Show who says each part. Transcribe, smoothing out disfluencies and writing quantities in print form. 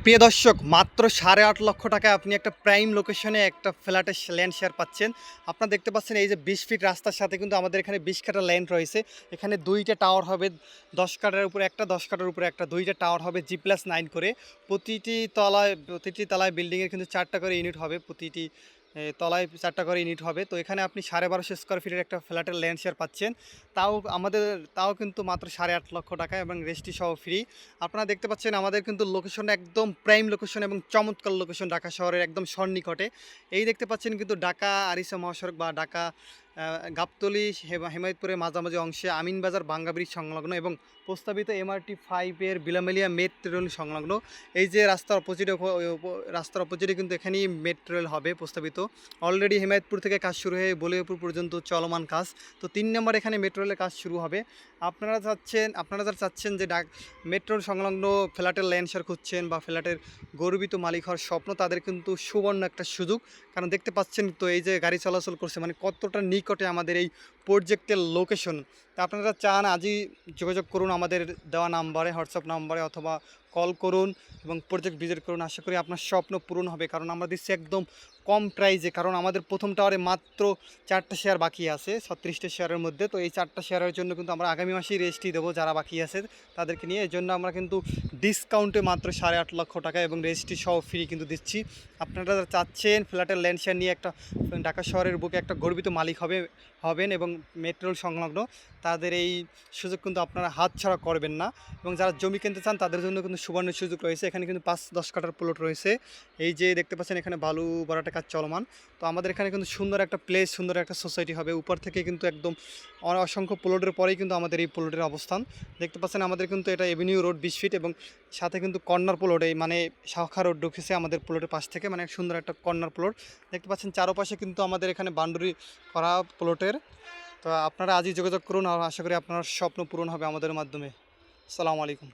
Speaker 1: প্রিয় দর্শক, মাত্র 8.5 লক্ষ টাকায় আপনি একটা প্রাইম লোকেশনে একটা ফ্ল্যাটের ল্যান্ড শেয়ার পাচ্ছেন। আপনারা দেখতে পাচ্ছেন এই যে 20 ফিট রাস্তার সাথে কিন্তু আমাদের এখানে 20 কাঠা ল্যান্ড রয়েছে। এখানে দুইটা টাওয়ার হবে, 10 কাঠার উপরে একটা, 10 কাঠার উপরে একটা, দুইটা টাওয়ার হবে G+9 করে। প্রতিটি তলায় বিল্ডিংয়ের কিন্তু 4টা করে ইউনিট হবে, প্রতিটি তলায় 4টা করে ইউনিট হবে। তো এখানে আপনি 1250 স্কোয়ার ফিটের একটা ফ্ল্যাটের ল্যান্ড শেয়ার পাচ্ছেন। তাও কিন্তু মাত্র 8.5 লক্ষ টাকা এবং রেজিস্ট্রি সহ ফ্রি। আপনারা দেখতে পাচ্ছেন আমাদের কিন্তু লোকেশন একদম প্রাইম লোকেশন এবং চমৎকার লোকেশন, ঢাকা শহরের একদম সন্নিকটে। এই দেখতে পাচ্ছেন কিন্তু ঢাকা আরিচা মহাসড়ক বা ঢাকা গাবতলী হেমায়তপুরের মাঝামাঝি অংশে আমিনবাজার বাঙ্গা ব্রিজ সংলগ্ন এবং প্রস্তাবিত MRT-5 বিলামেলিয়া মেট্রো রেল সংলগ্ন। এই যে রাস্তার অপোজিটে কিন্তু এখানেই মেট্রো রেল হবে প্রস্তাবিত। অলরেডি হেমায়তপুর থেকে কাজ শুরু হয়ে বলিয়াপুর পর্যন্ত চলমান কাজ। তো 3 নম্বর এখানে মেট্রো রেলের কাজ শুরু হবে। আপনারা যারা চাচ্ছেন যে মেট্রোর সংলগ্ন ফ্ল্যাটের ল্যান্ড শেয়ার খুঁজছেন বা ফ্ল্যাটের গর্বিত মালিক হওয়ার স্বপ্ন, তাদের কিন্তু সুবর্ণ একটা সুযোগ। কারণ দেখতে পাচ্ছেন তো এই যে গাড়ি চলাচল করছে, মানে কতটা নিকটে আমাদের এই প্রজেক্টের লোকেশন। তা আপনারা চান আজই যোগাযোগ করুন আমাদের দেওয়া নাম্বারে, হোয়াটসঅ্যাপ নাম্বারে, অথবা কল করুন এবং প্রজেক্ট ভিজিট করুন। আশা করি আপনার স্বপ্ন পূরণ হবে, কারণ আমরা দিচ্ছি একদম কম প্রাইজে। কারণ আমাদের প্রথম টাওয়ারে মাত্র 4টা শেয়ার বাকি আছে 36টা শেয়ারের মধ্যে। তো এই 4টা শেয়ারের জন্য কিন্তু আমরা আগামী মাসেই রেজিস্ট্রি দেবো যারা বাকি আছে তাদেরকে নিয়ে। এই জন্য আমরা কিন্তু ডিসকাউন্টে মাত্র 8.5 লক্ষ টাকা এবং রেজিস্ট্রি সহ ফ্রি কিন্তু দিচ্ছি। আপনারা যারা চাচ্ছেন ফ্ল্যাটের ল্যান্ড শেয়ার নিয়ে একটা ঢাকা শহরের বুকে একটা গর্বিত মালিক হবেন এবং মেট্রোল সংলগ্ন, তাদের এই সুযোগ কিন্তু আপনারা হাতছাড়া করবেন না। এবং যারা জমি কিনতে চান তাদের জন্য কিন্তু সুবর্ণ সুযোগ রয়েছে। এখানে কিন্তু 5-10 কাঠার প্লট রয়েছে। এই যে দেখতে পাচ্ছেন এখানে বালু ভরাটের কাজ চলমান। তো আমাদের এখানে কিন্তু সুন্দর একটা প্লেস, সুন্দর একটা সোসাইটি হবে। উপর থেকে কিন্তু একদম অসংখ্য প্লটের পরেই কিন্তু আমাদের এই প্লটের অবস্থান। দেখতে পাচ্ছেন আমাদের কিন্তু এটা এভিনিউ রোড 20 ফিট এবং সাথে কিন্তু কর্নার প্লট, এই মানে শাখা রোড ঢুকেছে আমাদের প্লটের পাশ থেকে, মানে সুন্দর একটা কর্নার প্লট দেখতে পাচ্ছেন। চারপাশে কিন্তু আমাদের এখানে বাউন্ডারি করা প্লটের। তো আপনারা আজই যোগাযোগ করুন আর আশা করি আপনার স্বপ্ন পূরণ হবে আমাদের মাধ্যমে। আসসালামু আলাইকুম।